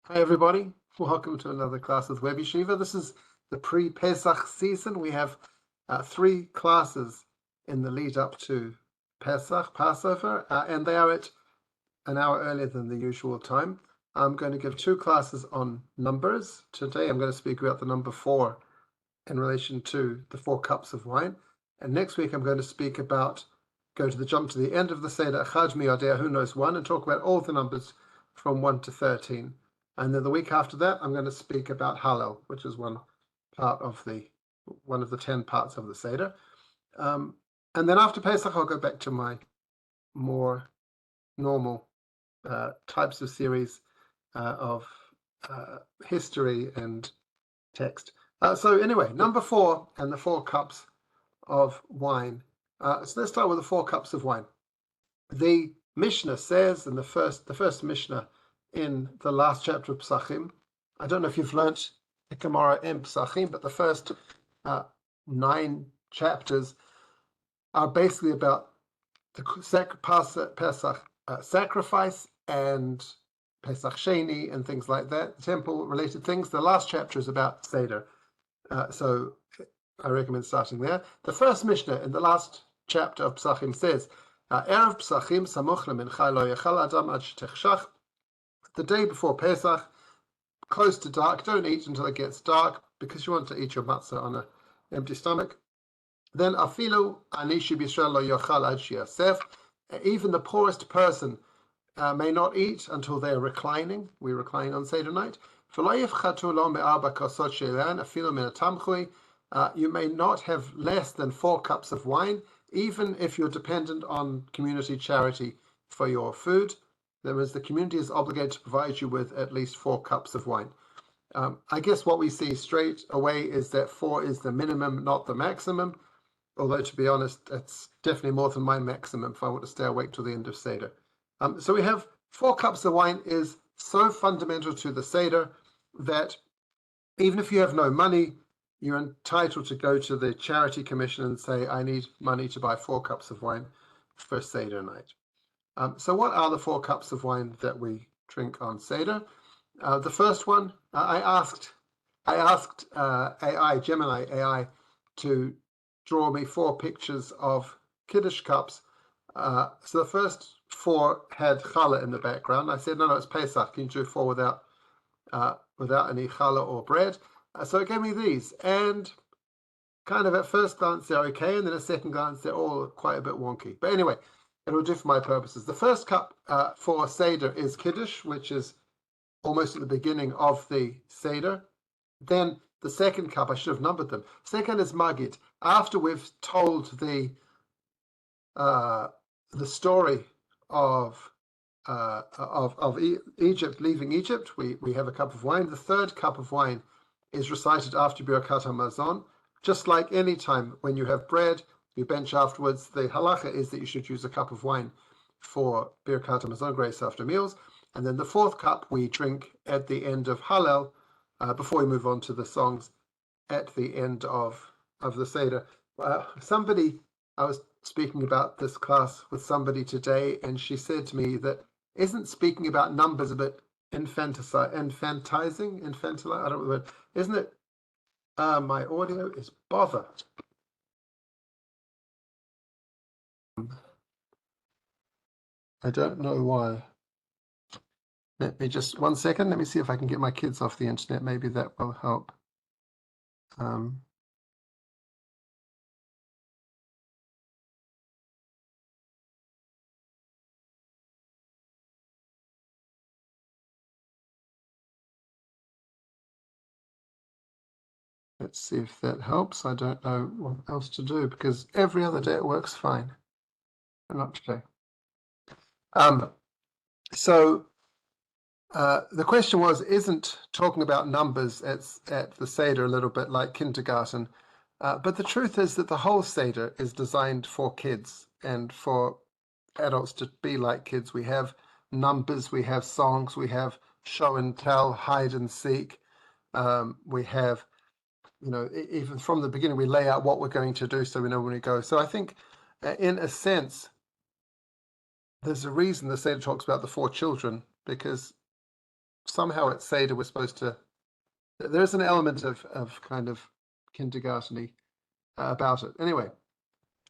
Hi everybody, welcome to another class with WebYeshiva. This is the pre-Pesach season. We have 3 classes in the lead up to Pesach, Passover, and they are at an hour earlier than the usual time. I'm going to give 2 classes on numbers. Today I'm going to speak about the number 4 in relation to the 4 cups of wine. And next week I'm going to speak about, jump to the end of the Seder, Echad Miyodea, who knows 1, and talk about all the numbers from 1 to 13. And then the week after that, I'm going to speak about Hallel, which is one of the 10 parts of the Seder. And then after Pesach, I'll go back to my more normal types of series of history and text. So anyway, number 4 and the 4 cups of wine. So let's start with the 4 cups of wine. The Mishnah says in the first Mishnah in the last chapter of Pesachim. I don't know if you've learnt the Gemara in Pesachim, but the first 9 chapters are basically about the Pesach sacrifice and Pesach Sheni and things like that, temple-related things. The last chapter is about Seder, so I recommend starting there. The first Mishnah in the last chapter of Pesachim says, Erev Pesachim samuch lemincha lo yachal adam ad shetechshach. The day before Pesach, close to dark, don't eat until it gets dark because you want to eat your matzah on an empty stomach. Then afilu anishi b'Yisrael lo yochal ad sheyasef. Even the poorest person may not eat until they are reclining. We recline on Seder night. You may not have less than 4 cups of wine, even if you're dependent on community charity for your food. The community is obligated to provide you with at least 4 cups of wine. I guess what we see straight away is that 4 is the minimum, not the maximum. Although, to be honest, it's definitely more than my maximum if I want to stay awake till the end of Seder. So we have 4 cups of wine is so fundamental to the Seder that even if you have no money, you're entitled to go to the charity commission and say, I need money to buy 4 cups of wine for Seder night. So what are the 4 cups of wine that we drink on Seder? The first one, I asked Gemini AI, to draw me 4 pictures of Kiddush cups. So the first 4 had challah in the background. I said, no, it's Pesach. Can you do 4 without any challah or bread? So it gave me these, and kind of at first glance they're okay, and then at second glance they're all quite a bit wonky. But anyway, it'll do for my purposes. The first cup for Seder is Kiddush, which is almost at the beginning of the Seder. Then the second cup, I should have numbered them. Second is Magid. After we've told the story of Egypt, leaving Egypt, we have a cup of wine. The third cup of wine is recited after Birkat HaMazon. Just like any time when you have bread, you bench afterwards. The halacha is that you should use a cup of wine for Birkat HaMazon, grace after meals. And then the 4th cup we drink at the end of Hallel, before we move on to the songs at the end of the Seder. I was speaking about this class with somebody today, and she said to me that isn't speaking about numbers a bit infantizing? I don't know the word. Isn't it? My audio is bother. I don't know why. Let me just 1 second. Let me see if I can get my kids off the internet. Maybe that will help. Let's see if that helps. I don't know what else to do because every other day it works fine, but not today. So the question was, isn't talking about numbers at the Seder a little bit like kindergarten? But the truth is that the whole Seder is designed for kids and for adults to be like kids. We have numbers, we have songs, we have show and tell, hide and seek. We have, even from the beginning, we lay out what we're going to do so we know when we go. So I think, in a sense, there's a reason the Seder talks about the 4 children, because somehow at Seder we're supposed to. There's an element of kind of kindergarten-y about it. Anyway,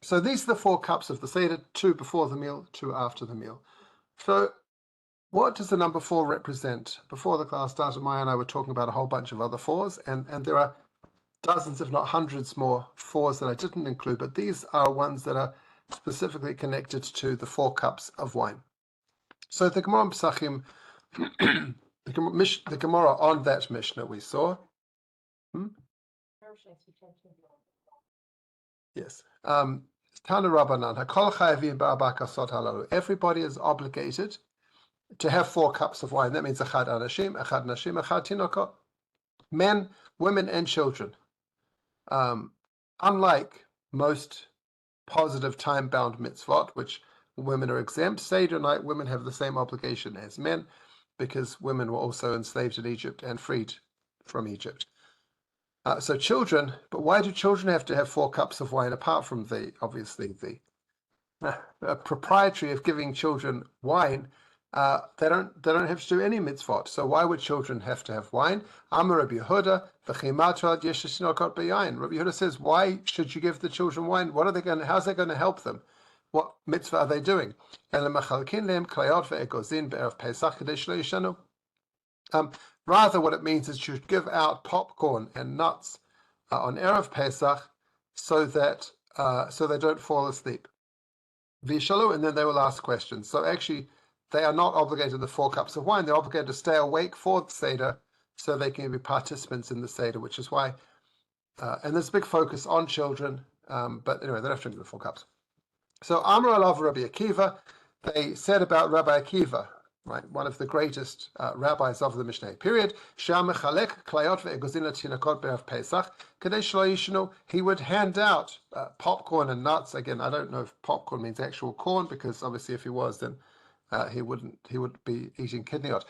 so these are the 4 cups of the Seder: 2 before the meal, 2 after the meal. So what does the number 4 represent? Before the class started, Maya and I were talking about a whole bunch of other 4s, and there are dozens, if not hundreds, more 4s that I didn't include, but these are ones that are specifically connected to the 4 cups of wine. So the Gemara Pesachim, the Gemara on that Mishnah we saw. Yes. Tana Rabbanan, Hakol Chayavim Ba'arba Kasot Halalu. Everybody is obligated to have 4 cups of wine. That means Echad Anashim, Echad Nashim, Echad Tinokot. Men, women, and children. Unlike most positive time-bound mitzvot, which women are exempt, Seder night women have the same obligation as men, because women were also enslaved in Egypt and freed from Egypt. So children, but why do children have to have 4 cups of wine, apart from the proprietary of giving children wine? They don't have to do any mitzvot. So why would children have to have wine? Amar Rabbi Yehuda, Rabbi Yehuda says, why should you give the children wine? What are they going? How's that going to help them? What mitzvah are they doing? Rather, what it means is you should give out popcorn and nuts on Erev Pesach so that they don't fall asleep. Vishalu, and then they will ask questions. So actually, they are not obligated to the 4 cups of wine. They're obligated to stay awake for the Seder so they can be participants in the Seder, which is why, and there's a big focus on children, but anyway, they don't have to drink the 4 cups. So Amar Alav Rabbi Akiva, they said about Rabbi Akiva, right, one of the greatest rabbis of the Mishnah period, he would hand out popcorn and nuts. Again, I don't know if popcorn means actual corn, because obviously if he was, then he would be eating kidneyot,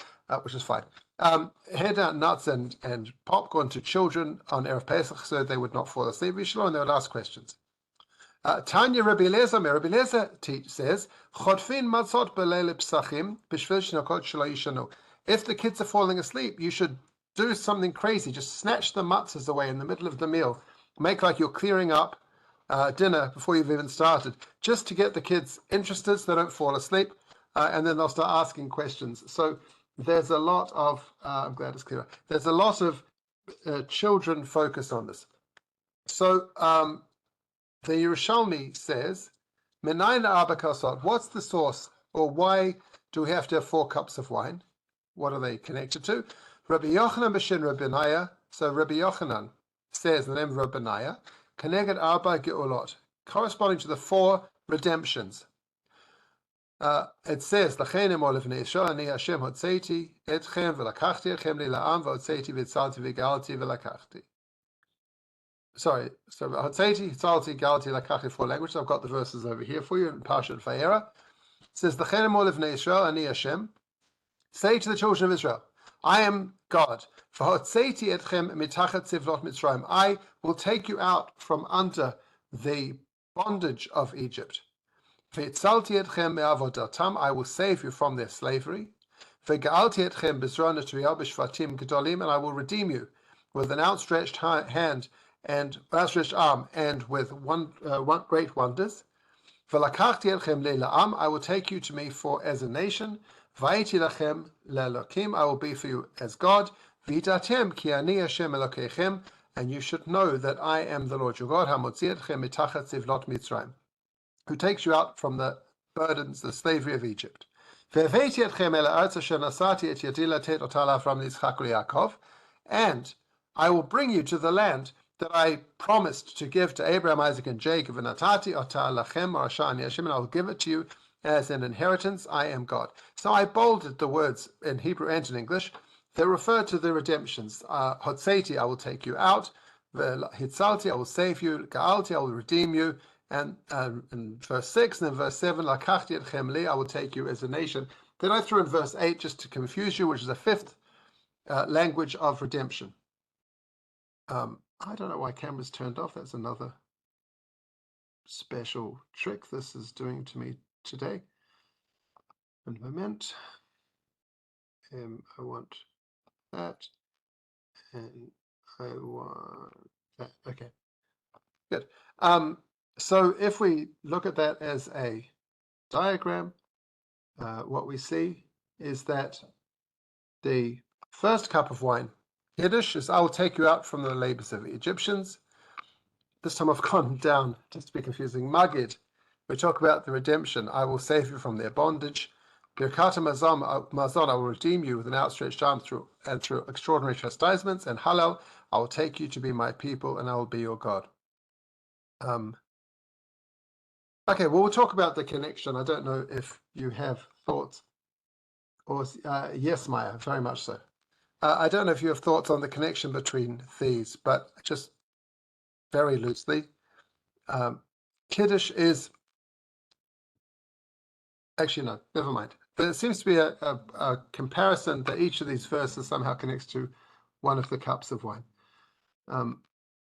which is fine. Hand out nuts and popcorn to children on Erev Pesach so they would not fall asleep, and they would ask questions. Tanya Rabbi Eliezer says, if the kids are falling asleep, you should do something crazy. Just snatch the matzahs away in the middle of the meal. Make like you're clearing up dinner before you've even started, just to get the kids interested so they don't fall asleep, and then they'll start asking questions. So there's a lot of, I'm glad it's clear, there's a lot of children focused on this. So the Yerushalmi says, Menayna Arba Kasot, what's the source, or why do we have to have 4 cups of wine? What are they connected to? Rabbi Yochanan b'shin Rabbi Benaya. So Rabbi Yochanan says in the name of Rabbi Benaya, Keneged Arba Geulot, corresponding to the 4 redemptions. It says, Lachenim olivnei Yisrael ani Hashem hotzeiti etchem v'lakachti etchem li la'am v'hotzeiti v'tzalti v'galti v'lakachti. Sorry, so Hotzeiti, Hitzalti, Galti, Lakachti, 4 languages. I've got the verses over here for you in Parshat Vayera. It says, the Chenem olivnei Yisrael ani Hashem. Say to the children of Israel, I am God. For Hotzeiti etchem mitachat tzivlot Mitzrayim. I will take you out from under the bondage of Egypt. V'hitzalti etchem me'avodatam. I will save you from their slavery. V'ga'alti etchem b'zron etriyah b'shvatim gedolim. And I will redeem you with an outstretched hand and outstretched arm, and with one great wonders. V'lakachti etchem le'la'am. I will take you to me for as a nation. V'ayiti lachem le'elokim. I will be for you as God. V'yidatem ki ani Hashem Elokeichem. And you should know that I am the Lord your God. Hamotzi etchem mitachat tzivlot Mitzrayim, who takes you out from the burdens, the slavery of Egypt. Ve'aveti etchem el ha'aretz asher nasati et yadi latet ota l'Avram Yitzchak u'Yaakov. And I will bring you to the land that I promised to give to Abraham, Isaac, and Jacob. V'natati ota lachem marasha ani Hashem, and I will give it to you as an inheritance. I am God. So I bolded the words in Hebrew and in English that refer to the redemptions. Hotzeiti, I will take you out. Hitzalti, I will save you. Ga'alti, I will redeem you. And in verse 6 and in verse 7, Lakachti etchem li, I will take you as a nation. Then I threw in verse 8 just to confuse you, which is a 5th language of redemption. I don't know why camera's turned off. That's another special trick this is doing to me today. In a moment. I want that, and I want that. Okay, good. So if we look at that as a diagram, what we see is that the first cup of wine, Kiddush, is I will take you out from the labors of the Egyptians. This time I've gone down, just to be confusing, Magid. We talk about the redemption. I will save you from their bondage. Birkat Mazon, I will redeem you with an outstretched arm through extraordinary chastisements. And Halal, I will take you to be my people, and I will be your God. Okay, well, we'll talk about the connection. I don't know if you have thoughts. Or yes, Maya, very much so. I don't know if you have thoughts on the connection between these, but just very loosely, Kiddush is actually no, never mind. There seems to be a comparison that each of these verses somehow connects to one of the cups of wine.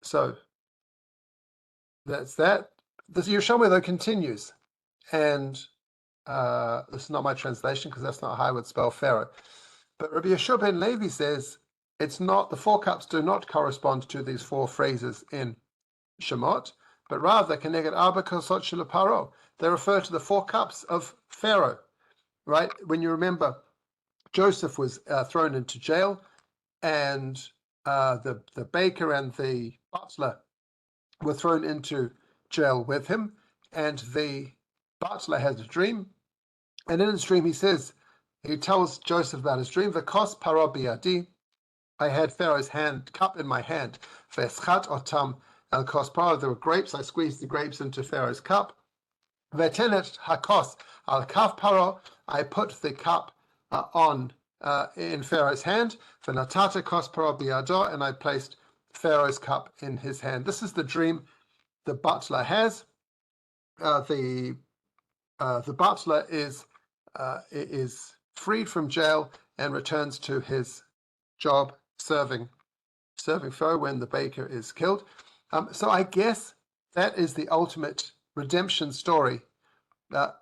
So that's that. The Yerushalmi though continues, and this is not my translation because that's not how I would spell Pharaoh. But Rabbi Yeshua ben Levi says it's not, the four cups do not correspond to these four phrases in Shemot, but rather Keneged Arba Kosot Shel Paro. They refer to the four cups of Pharaoh, right? When you remember, Joseph was thrown into jail, and the baker and the butler were thrown into jail with him, and the butler has a dream, and in his dream he tells Joseph about his dream. V'kos paro biyadi, I had Pharaoh's cup in my hand. V'eschat otam el kos paro, there were grapes. I squeezed the grapes into Pharaoh's cup. V'tenet hakos al kaf paro, I put the cup in Pharaoh's hand. V'natata kos paro biyado, and I placed Pharaoh's cup in his hand. This is the dream the butler has. The butler is freed from jail and returns to his job serving Pharaoh when the baker is killed. So I guess that is the ultimate redemption story, a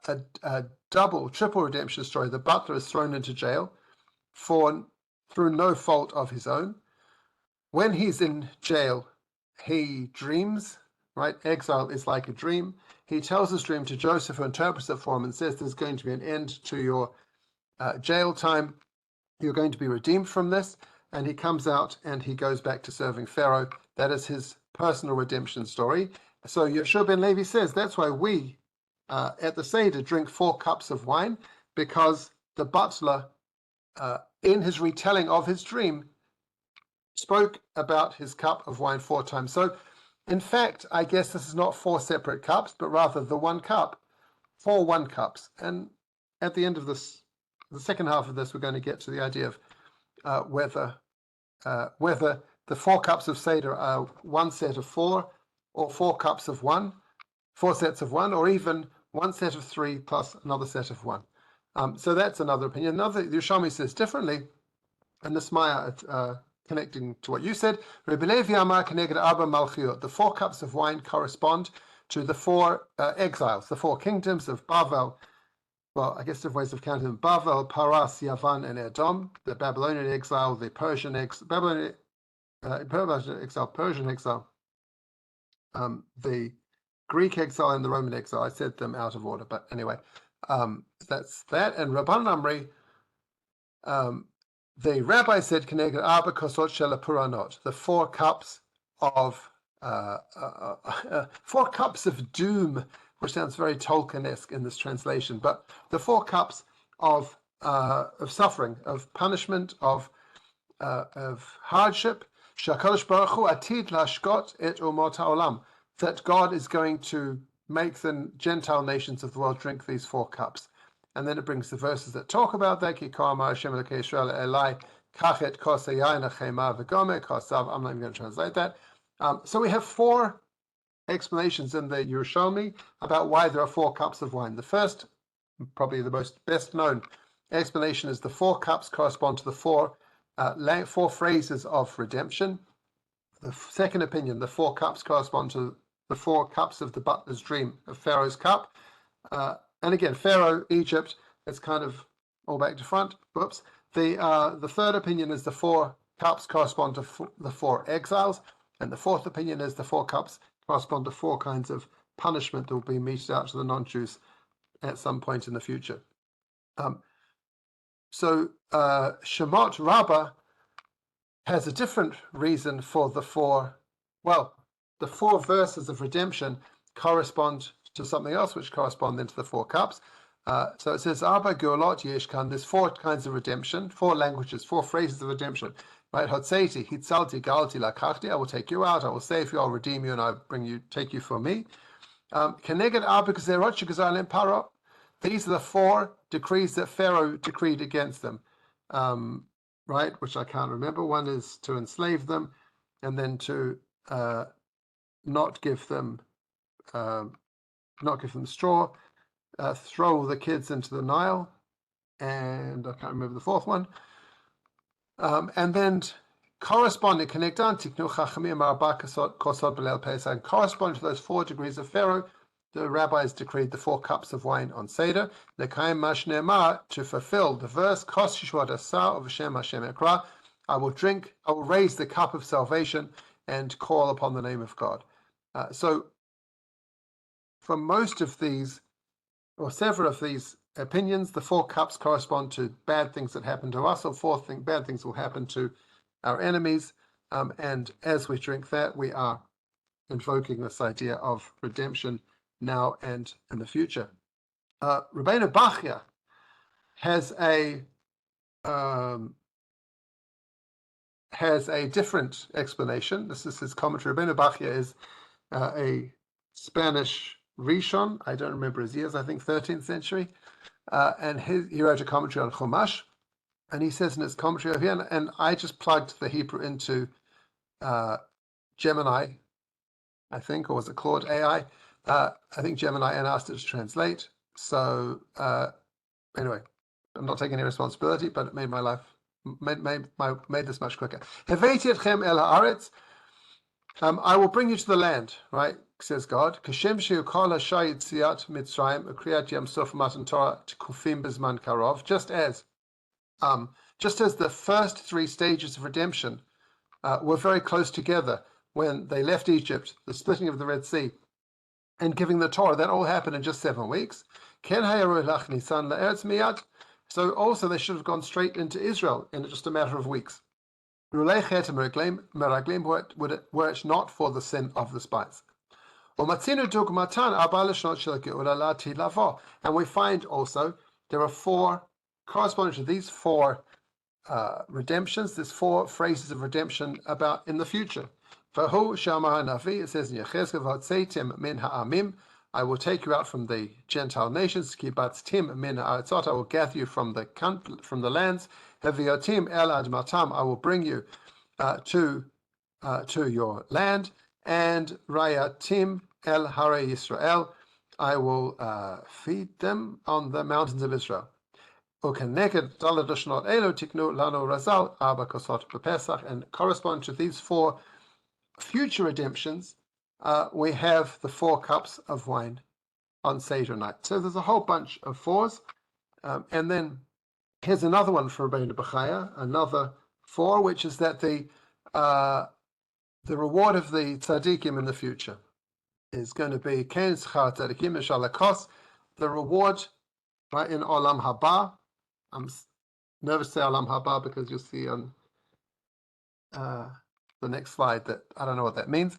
triple redemption story. The butler is thrown into jail through no fault of his own. When he's in jail, he dreams, right? Exile is like a dream. He tells his dream to Joseph, who interprets it for him and says there's going to be an end to your jail time. You're going to be redeemed from this. And he comes out and he goes back to serving Pharaoh. That is his personal redemption story. So Yeshua ben Levi says that's why we at the Seder drink 4 cups of wine, because the butler, in his retelling of his dream, spoke about his cup of wine 4 times. So in fact, I guess this is not 4 separate cups, but rather the 1 cup, 4 1 cups. And at the end of this, the second half of this, we're going to get to the idea of whether the 4 cups of Seder are 1 set of 4, or 4 cups of 1, 4 sets of 1, or even 1 set of 3 plus another set of 1. So that's another opinion. Another, the Yerushalmi says differently, and this Maya connecting to what you said. Rabbi Levi Amar Keneged Arba Malchiot. The 4 cups of wine correspond to the 4 exiles, the 4 kingdoms of Bavel. Well, I guess different ways of counting them: Bavel, Paras, Yavan, and Edom. The Babylonian exile, the Persian exile, Persian exile, the Greek exile, and the Roman exile. I said them out of order, but anyway, that's that. And Rabban Amri, the rabbi said, "Keneged Arba Kosot Shel Puranot," the 4 cups of 4 cups of doom, which sounds very Tolkien-esque in this translation, but the 4 cups of suffering, of punishment, of hardship. Shakadosh Baruch Hu atid lashkot et umot haolam, that God is going to make the Gentile nations of the world drink these 4 cups. And then it brings the verses that talk about that. I'm not even going to translate that. So we have 4 explanations in the Yerushalmi about why there are 4 cups of wine. The first, probably the most best known explanation, is the 4 cups correspond to the 4 phrases of redemption. The second opinion, the 4 cups correspond to the 4 cups of the butler's dream of Pharaoh's cup. And again, Pharaoh, Egypt, it's kind of all back to front. Whoops. The third opinion is the 4 cups correspond to the 4 exiles, and the fourth opinion is the 4 cups correspond to 4 kinds of punishment that will be meted out to the non-Jews at some point in the future. So Shemot Rabbah has a different reason for the 4. Well, the 4 verses of redemption correspond to something else, which correspond then to the 4 cups. So it says, Arba Geolot Yeshkan, there's 4 kinds of redemption, 4 languages, 4 phrases of redemption. Right? Hotseiti, Hitzalti, Galti, Lakachti, I will take you out, I will save you, I'll redeem you, and I'll take you for me. Keneged Arba Gezerot Shegazalim Paro. These are the 4 decrees that Pharaoh decreed against them. Right, which I can't remember. One is to enslave them, and then to not give them straw, throw the kids into the Nile, and I can't remember the 4th one. And then corresponding, corresponding to those 4 degrees of Pharaoh, the rabbis decreed the 4 cups of wine on Seder, to fulfill the verse, I will raise the cup of salvation and call upon the name of God. So for most of these, or several of these opinions, the 4 cups correspond to bad things that happen to us, or bad things will happen to our enemies. And as we drink that, we are invoking this idea of redemption now and in the future. Rabbeinu Bachya has a different explanation. This is his commentary. Rabbeinu Bachya is a Spanish Rishon. I don't remember his years. I think 13th century. And he wrote a commentary on Chumash. And he says in his commentary over here, and I just plugged the Hebrew into Gemini, I think, or was it Claude AI? I think Gemini, and asked it to translate. So anyway, I'm not taking any responsibility, but it made my life made this much quicker. I will bring you to the land, right? Says God. Just as the first 3 stages of redemption were very close together when they left Egypt, the splitting of the Red Sea, and giving the Torah, that all happened in just 7 weeks. So also they should have gone straight into Israel in just a matter of weeks. Were it not for the sin of the spies. And we find also there are 4 corresponding to these 4 redemptions, there's 4 phrases of redemption about in the future. It says in Yechezkel, I will take you out from the Gentile nations. I will gather you from the lands. I will bring you to your land. And Rayatim el Hare Yisrael, I will feed them on the mountains of Israel. And correspond to these 4 future redemptions, we have the 4 cups of wine on Seder night. So there's a whole bunch of 4s. And then here's another one for Rabbeinu Bachya, another 4, which is that the reward of the tzaddikim in the future is going to be Ken Schar Tzaddikim Mishalakos, the reward right in Olam Haba. I'm nervous to say Olam Haba because you'll see on the next slide that I don't know what that means.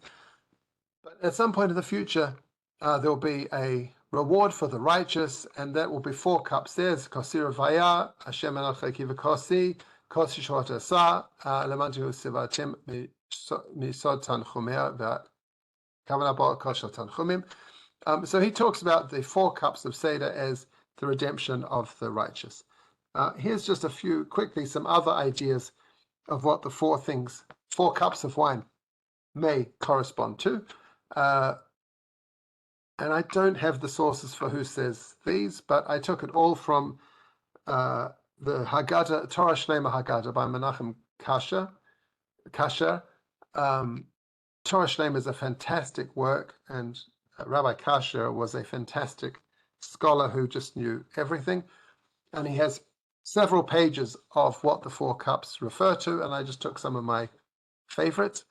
But at some point in the future, there will be a reward for the righteous, and that will be 4 cups. There's Kosir Vaya, Hashem Enoch Kiva Kosi, Kosi Short Asa, Lemantu Sivatim Misod Tanchumea, Kavanah Koshel Tanchumim. So he talks about the 4 cups of Seder as the redemption of the righteous. Here's just a few, quickly, some other ideas of what the 4 cups of wine may correspond to. And I don't have the sources for who says these, but I took it all from the Haggadah, Torah Shlema Haggadah by Menachem Kasher. Torah Shlema is a fantastic work, and Rabbi Kasher was a fantastic scholar who just knew everything. And he has several pages of what the 4 cups refer to, and I just took some of my favorites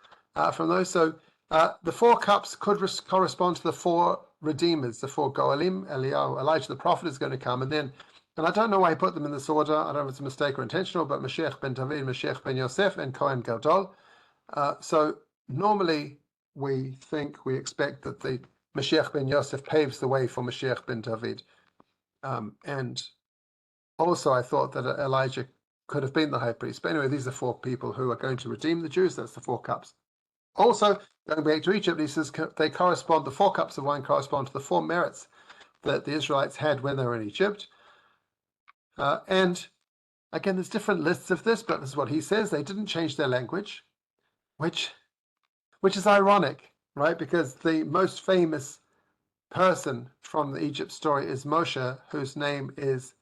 from those. So the 4 cups could correspond to the 4 redeemers, the 4 Goalim. Elijah the prophet is going to come, and I don't know why he put them in this order. I don't know if it's a mistake or intentional, but Mashiach ben David, Mashiach ben Yosef, and Kohen Gadol. So normally we expect that the Mashiach ben Yosef paves the way for Mashiach ben David. And also I thought that Elijah could have been the high priest. But anyway, these are 4 people who are going to redeem the Jews. That's the 4 cups. Also, going back to Egypt, he says they correspond, the 4 cups of wine correspond to the 4 merits that the Israelites had when they were in Egypt. And again, there's different lists of this, but this is what he says. They didn't change their language, which is ironic, right? Because the most famous person from the Egypt story is Moshe, whose name is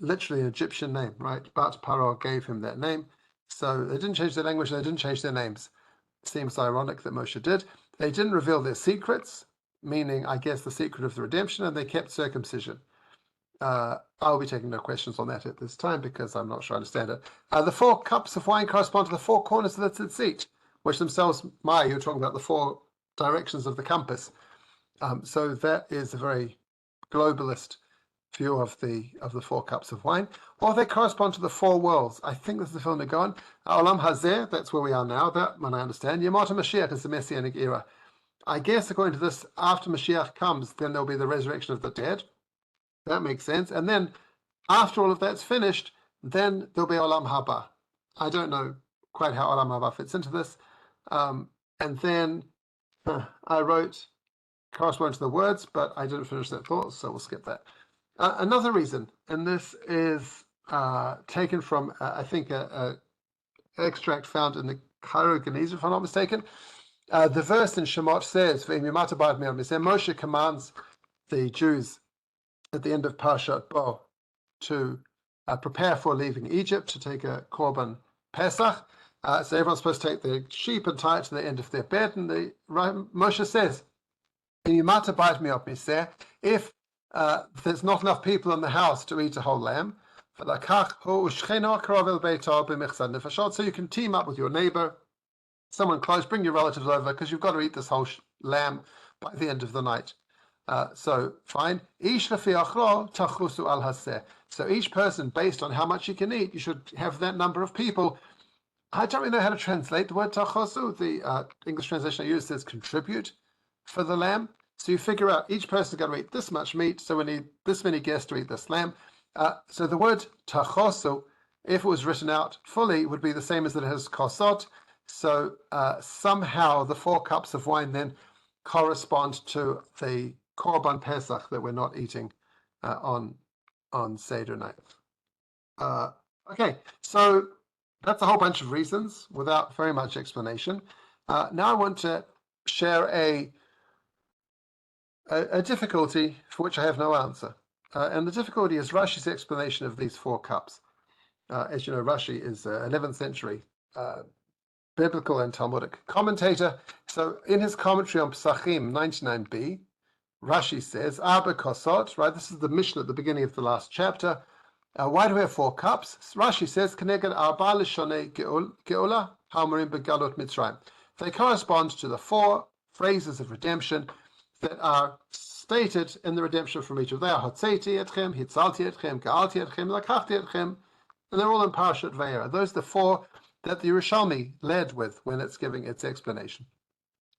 literally an Egyptian name, right? But Paro gave him that name. So they didn't change their language, they didn't change their names. Seems ironic that Moshe did. They didn't reveal their secrets, meaning, I guess, the secret of the redemption, and they kept circumcision. I'll be taking no questions on that at this time because I'm not sure I understand it. The 4 cups of wine correspond to the 4 corners of the tzitzit, which themselves, you're talking about the 4 directions of the compass. So that is a very globalist view of the 4 cups of wine. Or they correspond to the 4 worlds. I think this is the film to go on. Olam Hazeh, that's where we are now. That one I understand. Yemot HaMashiach is the Messianic era. I guess according to this, after Mashiach comes, then there'll be the resurrection of the dead. That makes sense. And then after all of that's finished, then there'll be Olam Haba. I don't know quite how Olam Haba fits into this. And then I wrote corresponding to the words, but I didn't finish that thought, so we'll skip that. Another reason, and this is taken from, I think, an extract found in the Cairo Genezer, if I'm not mistaken. The verse in Shemot says, Moshe commands the Jews at the end of Parshat Bo to prepare for leaving Egypt, to take a Korban Pesach. So everyone's supposed to take their sheep and tie it to the end of their bed. And Moshe says, if there's not enough people in the house to eat a whole lamb, so you can team up with your neighbor, someone close, bring your relatives over, because you've got to eat this whole lamb by the end of the night. So fine. So each person, based on how much you can eat, you should have that number of people. I don't really know how to translate the word tachosu. The English translation I use says contribute for the lamb. So you figure out each person's got to eat this much meat, so we need this many guests to eat this lamb. So the word tachosu, if it was written out fully, would be the same as it has kosot. So somehow the 4 cups of wine then correspond to the Korban Pesach that we're not eating on Seder night. Okay, so that's a whole bunch of reasons without very much explanation. Now I want to share a difficulty for which I have no answer. And the difficulty is Rashi's explanation of these 4 cups. As you know, Rashi is an 11th century biblical and Talmudic commentator. So in his commentary on Pesachim 99b, Rashi says, Arba Kosot, right? This is the Mishnah at the beginning of the last chapter. Why do we have 4 cups? Rashi says, Keneged Arba Lishonei Geula Hamarim Begalot Mitzrayim. They correspond to the 4 phrases of redemption that are stated in the redemption from Egypt. They are Hotzeiti Etchem, Hitzalti Etchem, Gaalti Etchem, Lakachti Etchem, and they're all in Parashat Vayera. Those are the 4 that the Yerushalmi led with when it's giving its explanation.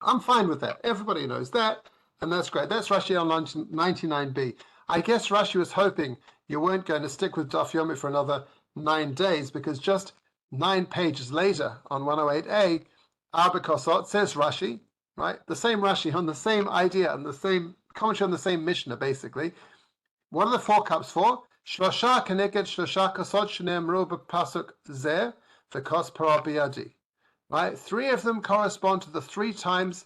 I'm fine with that. Everybody knows that. And that's great. That's Rashi on 99b. I guess Rashi was hoping you weren't going to stick with Daf Yomi for another 9 days, because just 9 pages later on 108a, Arba Kosot, says Rashi, right? The same Rashi on the same idea and the same commentary on the same Mishnah, basically. What are the 4 cups for? Shlosha keneged shlosha kosot shene'emru b'pasuk zeh v'kos parah biyadi. Right? 3 of them correspond to the 3 times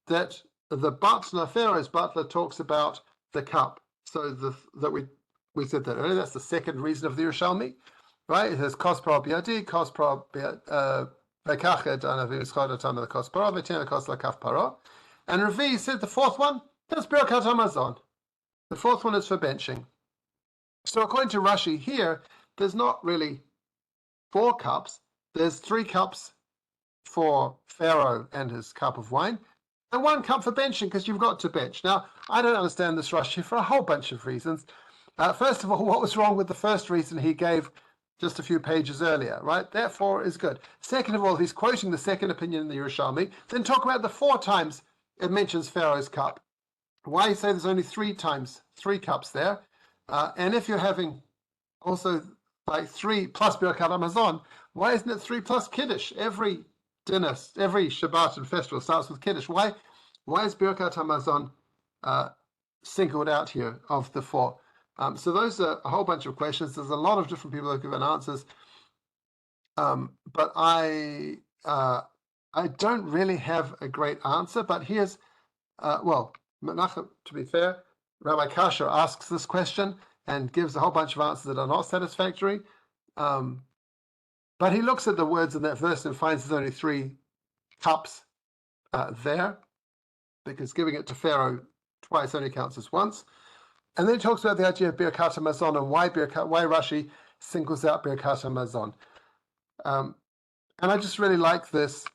that the butler, Pharaoh's butler, talks about the cup. So that we said that earlier. That's the second reason of the Yerushalmi, right? It says kos parah biyadi, kos parah v'kached anavim ischad atam the kos parah v'ten kos lakaf parah. And Ravi said the 4th one, that's Birkat Hamazon. The 4th one is for benching. So according to Rashi here, there's not really 4 cups. There's 3 cups for Pharaoh and his cup of wine, and 1 cup for benching, because you've got to bench. Now, I don't understand this Rashi for a whole bunch of reasons. First of all, what was wrong with the first reason he gave just a few pages earlier, right? Therefore is good. Second of all, he's quoting the second opinion in the Yerushalmi, then talk about the 4 times it mentions Pharaoh's cup. Why say there's only 3 cups there? And if you're having also like 3 plus Birkat Hamazon, why isn't it 3 plus Kiddush? Every dinner, every Shabbat and festival starts with Kiddush. Why is Birkat Hamazon singled out here of the 4? So those are a whole bunch of questions. There's a lot of different people who've given answers, but I don't really have a great answer. But here's well, Menachem, to be fair, Rabbi Kasher asks this question and gives a whole bunch of answers that are not satisfactory. But he looks at the words in that verse and finds there's only 3 cups there, because giving it to Pharaoh twice only counts as once. And then he talks about the idea of Birkat Hamazon and why Rashi singles out Birkat Hamazon. And I just really like this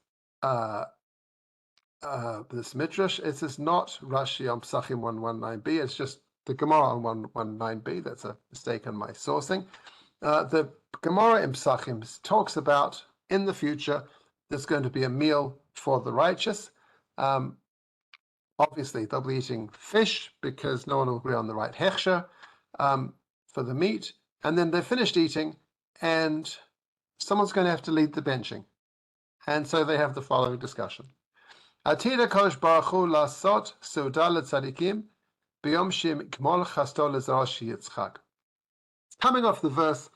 this midrash. It is not Rashi on Pesachim 119b. It's just the Gemara on 119b. That's a mistake on my sourcing. The Gemara in Pesachim talks about in the future there's going to be a meal for the righteous. Obviously, they'll be eating fish because no one will agree on the right hechsher for the meat. And then they're finished eating, and someone's going to have to lead the benching. And so they have the following discussion. Atida kosh baruch hu lasot seuda letzadikim b'yom shemikmol chasto lezarashi Yitzchak. Coming off the verse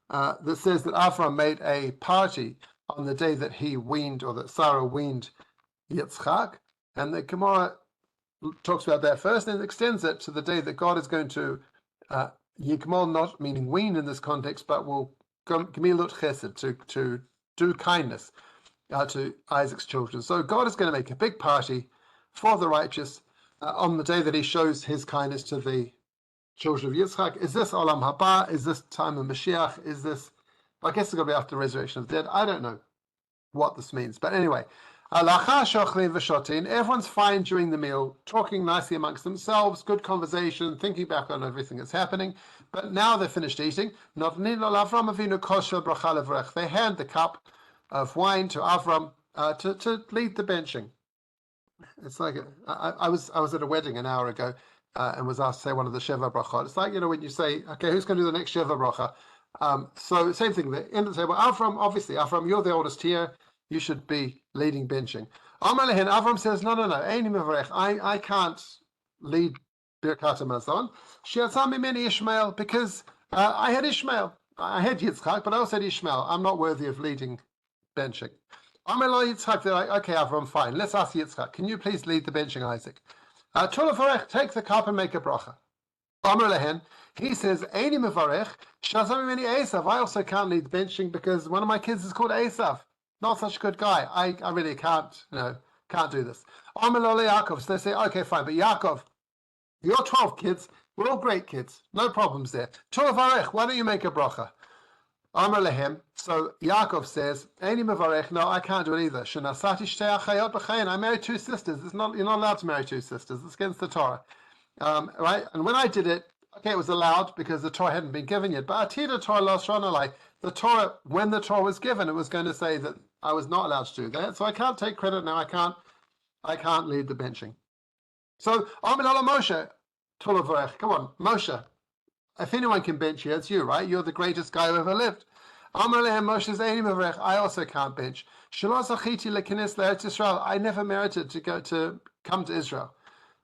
that says that Avram made a party on the day that he weaned, or that Sarah weaned Yitzchak, and the Gemara talks about that first, and extends it to the day that God is going to yigmol, not meaning wean in this context, but will gemilut chesed, to do kindness to Isaac's children. So God is going to make a big party for the righteous on the day that he shows his kindness to the children of Yitzchak. Is this Olam Haba? Is this time of Mashiach? Is this, I guess it's going to be after the resurrection of the dead. I don't know what this means. But anyway, everyone's fine during the meal, talking nicely amongst themselves, good conversation, thinking back on everything that's happening. But now they're finished eating. They hand the cup of wine to Avram to lead the benching. It's like I was at a wedding an hour ago and was asked to say one of the Sheva brachot. It's like, when you say, okay, who's going to do the next Sheva bracha? So same thing. The end of the table. Avram, you're the oldest here. You should be leading benching. Avram says, no. I can't lead Birkat Hamazon. She'atzah mimeni Ishmael, because I had Ishmael. I had Yitzchak, but I also had Ishmael. I'm not worthy of leading benching. Yitzchak, they're like, okay, Avram, fine. Let's ask Yitzchak. Can you please lead the benching, Isaac? Take the cup and make a bracha. He says, Eini mevarech, she'atzah mimeni Esav. I also can't lead benching because one of my kids is called Esav. Not such a good guy. I really can't do this. Yaakov. So they say, okay, fine, but Yaakov, your 12 kids, we're all great kids. No problems there. Varech, why don't you make a bracha? Amar lehem. So Yaakov says, Eini mevarech, no, I can't do it either. Shenasati shtei achayot b'chayin. I married 2 sisters. You're not allowed to marry 2 sisters. It's against the Torah. Right? And when I did it, okay, it was allowed because the Torah hadn't been given yet. But Atida Torah Lashon, the Torah, when the Torah was given, it was going to say that I was not allowed to do that. So I can't take credit now. I can't lead the benching. So Amid Allah Moshe, Tolavarech, come on, Moshe. If anyone can bench here, it's you, right? You're the greatest guy who ever lived. Amar lehem Moshe Eini mevarech. I also can't bench. Shelo zachiti lekenis le'eretz Yisrael. I never merited to come to Israel.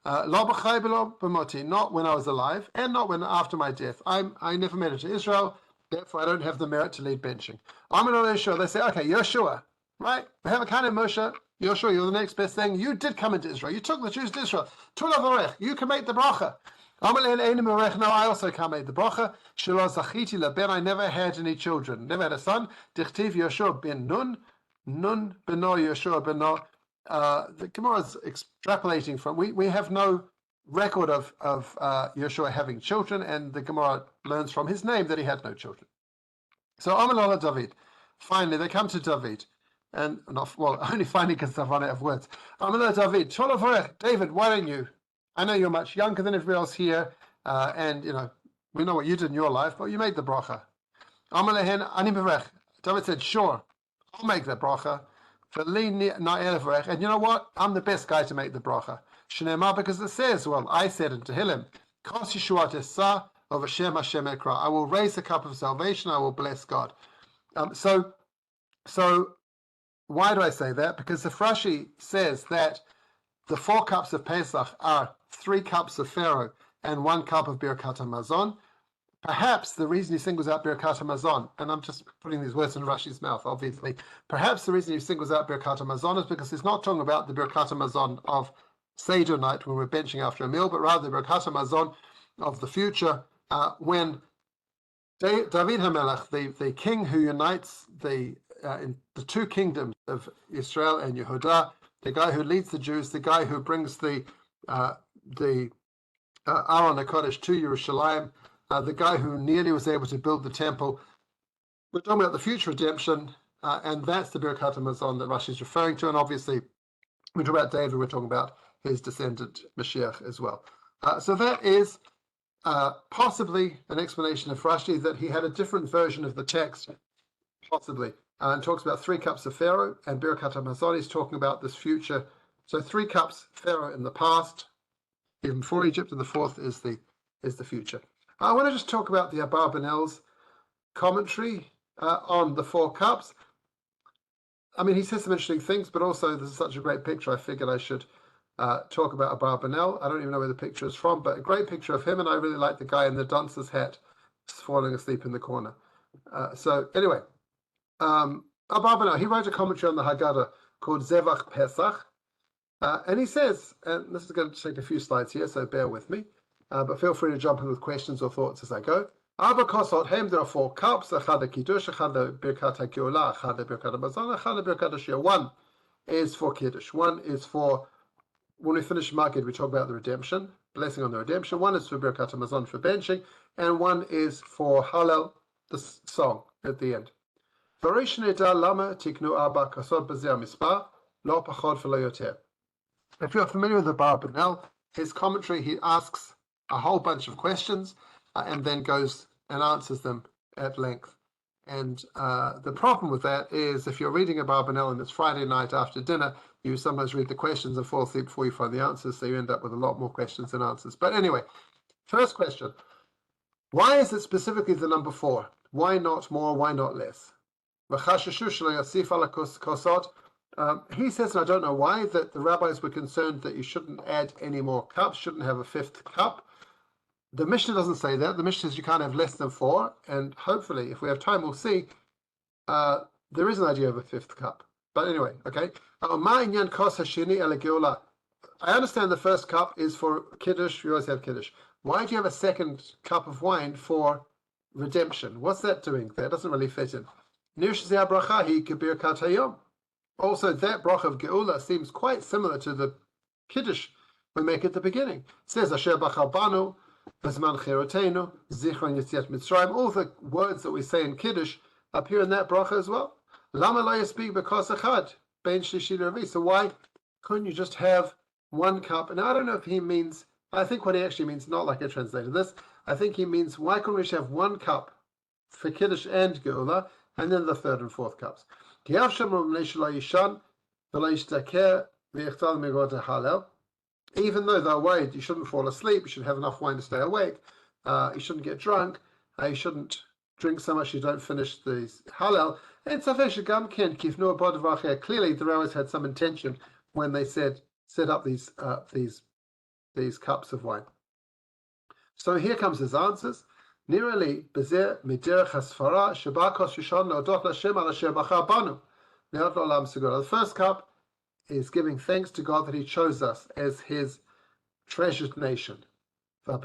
Lo b'chai v'lo b'moti. Not when I was alive, and not when after my death. I never made it to Israel. Therefore, I don't have the merit to lead benching. Amar Yeshua. They say, okay, Yeshua, right? We have a kind of Moshe. Yeshua, you're the next best thing. You did come into Israel. You took the Jews to Israel. Tulavarech. You can make the bracha. Amar lehem Eini mevarech. No, I also can't make the bracha. Shelo zachiti leben. I never had any children. Never had a son. Dichtiv Yeshua ben Nun. Nun beno Yeshua beno. The Gemara is extrapolating from, we have no record of Yeshua having children, and the Gemara learns from his name that he had no children. So Amalala David, finally they come to David, and only finally because I've run out of words. Amalala David, David, why don't you? I know you're much younger than everybody else here, and we know what you did in your life, but you made the bracha. Amalehen ani berech. David said, sure, I'll make the bracha. And you know what? I'm the best guy to make the bracha. Shnema, because it says, well, I said in Tehillim, Kos Yeshuat Esa of Hashem Hashem Ekra. I will raise the cup of salvation. I will bless God. So why do I say that? Because the Rashi says that the 4 cups of Pesach are 3 cups of Pharaoh and 1 cup of Birkat HaMazon. Perhaps the reason he singles out Birkat HaMazon, and I'm just putting these words in Rashi's mouth, obviously. Perhaps the reason he singles out Birkat HaMazon is because he's not talking about the Birkat HaMazon of Seder night when we're benching after a meal, but rather the Birkat HaMazon of the future when David HaMelech, the king who unites in the 2 kingdoms of Israel and Yehudah, the guy who leads the Jews, the guy who brings the Aron HaKodesh to Yerushalayim, the guy who nearly was able to build the temple. We're talking about the future redemption, and that's the Birkat HaMazon that Rashi is referring to. And obviously, when we talk about David, we're talking about his descendant Mashiach as well. So that is possibly an explanation of Rashi that he had a different version of the text, possibly, and talks about 3 cups of Pharaoh, and Birkat HaMazon is talking about this future. So 3 cups Pharaoh in the past, even before Egypt, and the 4th is the future. I want to just talk about the Abarbanel's commentary on the 4 cups. I mean, he says some interesting things, but also this is such a great picture, I figured I should talk about Abarbanel. I don't even know where the picture is from, but a great picture of him, and I really like the guy in the dancer's hat falling asleep in the corner. So anyway, Abarbanel, he wrote a commentary on the Haggadah called Zevach Pesach, and he says, and this is going to take a few slides here, so bear with me. But feel free to jump in with questions or thoughts as I go. Arba kosot hem, there are 4 cups, echad kiddush, echad birkat ha'geula, echad birkat hamazon, echad birkat hashir. 1 is for kiddush. 1 is for, when we finish Maggid, we talk about the redemption, blessing on the redemption. 1 is for birkat hamazon, for benching, and 1 is for Hallel, the song at the end. Varish neda lama tiknu arba kosot b'zeh mispar, lo pachod v'lo yoter. If you're familiar with the Abarbanel, his commentary, he asks a whole bunch of questions and then goes and answers them at length. And the problem with that is if you're reading Abarbanel and it's Friday night after dinner, you sometimes read the questions and fall asleep before you find the answers, so you end up with a lot more questions than answers. But anyway, first question. Why is it specifically the number 4? Why not more? Why not less? He says, and I don't know why, that the rabbis were concerned that you shouldn't add any more cups, shouldn't have a 5th cup. The Mishnah doesn't say that. The Mishnah says you can't have less than 4, and hopefully, if we have time, we'll see there is an idea of a 5th cup. But anyway, okay. I understand the first cup is for Kiddush. We always have Kiddush. Why do you have a 2nd cup of wine for redemption? What's that doing there? It doesn't really fit in. Also, that bracha of Geula seems quite similar to the Kiddush we make at the beginning. It says, Asher bachar banu, b'zman cherotenu, zichron yetziat Mitzrayim. All the words that we say in Kiddush appear in that bracha as well. Lama lo yaspeak b'kos echad, ben shlishi l'revi. So why couldn't you just have 1 cup? And I don't know if he means, I think what he actually means, not like I translated this, I think he means, why couldn't we just have 1 cup for Kiddush and Geula, and then the 3rd and 4th cups? Even though they're worried you shouldn't fall asleep, you should have enough wine to stay awake, you shouldn't get drunk, you shouldn't drink so much you don't finish the Hallel. Clearly the rabbis had some intention when they set up these cups of wine. So here comes his answers. The first cup is giving thanks to God that he chose us as his treasured nation. And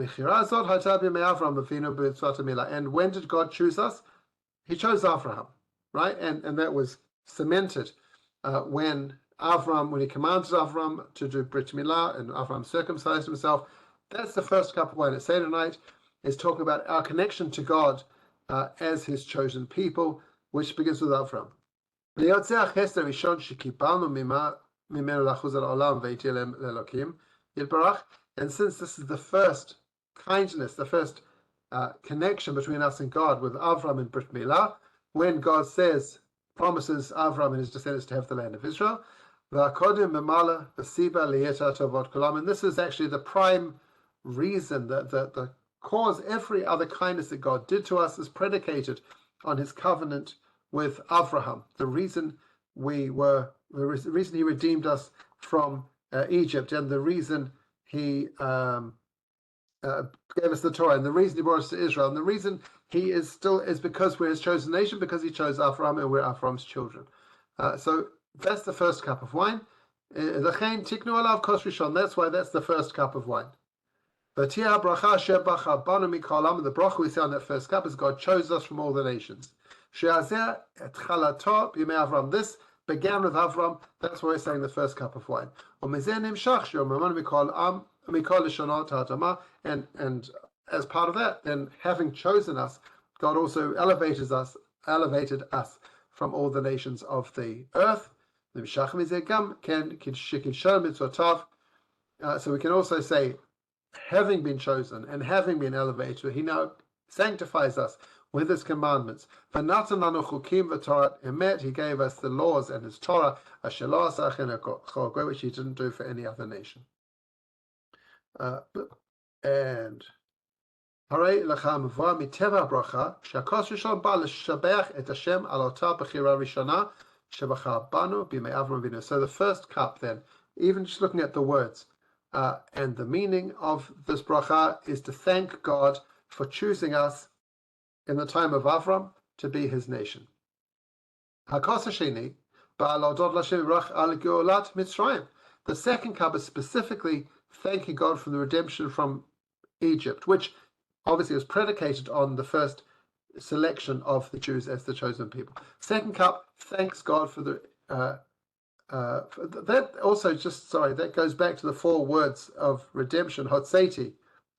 when did God choose us? He chose Abraham, right? And that was cemented when he commanded Avram to do Brit Milah, and Avram circumcised himself. That's the first cup of wine at Seder night. Is talking about our connection to God as His chosen people, which begins with Avram. And since this is the first kindness, the first connection between us and God with Avram and Brit Milah, when God promises Avram and his descendants to have the land of Israel, and this is actually the prime reason, the cause. Every other kindness that God did to us is predicated on His covenant with Avraham. The reason He redeemed us from Egypt, and the reason He gave us the Torah, and the reason He brought us to Israel, and the reason He is because we're His chosen nation, because He chose Avraham and we're Avraham's children. So that's the first cup of wine. That's why that's the first cup of wine. The bracha we say on that first cup is God chose us from all the nations. This began with Avram. That's why we're saying the first cup of wine. And as part of that, then having chosen us, God also elevated us from all the nations of the earth. So we can also say, having been chosen and having been elevated, He now sanctifies us with His commandments. He gave us the laws and His Torah, which He didn't do for any other nation. And so the first cup then, even just looking at the words and the meaning of this bracha, is to thank God for choosing us in the time of Avram to be His nation. The second cup is specifically thanking God for the redemption from Egypt, which obviously was predicated on the first selection of the Jews as the chosen people. Second cup thanks God for the that goes back to the 4 words of redemption. Hotzeti,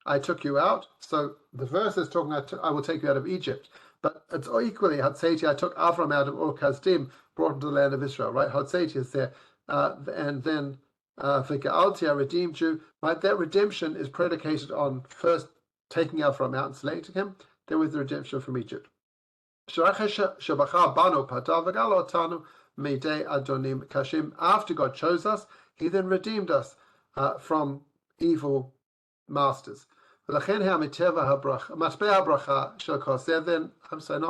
I took you out. So the verse is talking about I will take you out of Egypt, but it's equally Hotzeti, I took Avram out of Ur Kasdim, brought him to the land of Israel. Right, Hotzeti is there, and then V'ga'alti, I redeemed you. Right, that redemption is predicated on first taking Avram out and selecting him, then with the redemption from Egypt. After God chose us, He then redeemed us from evil masters. Then, I'm sorry, not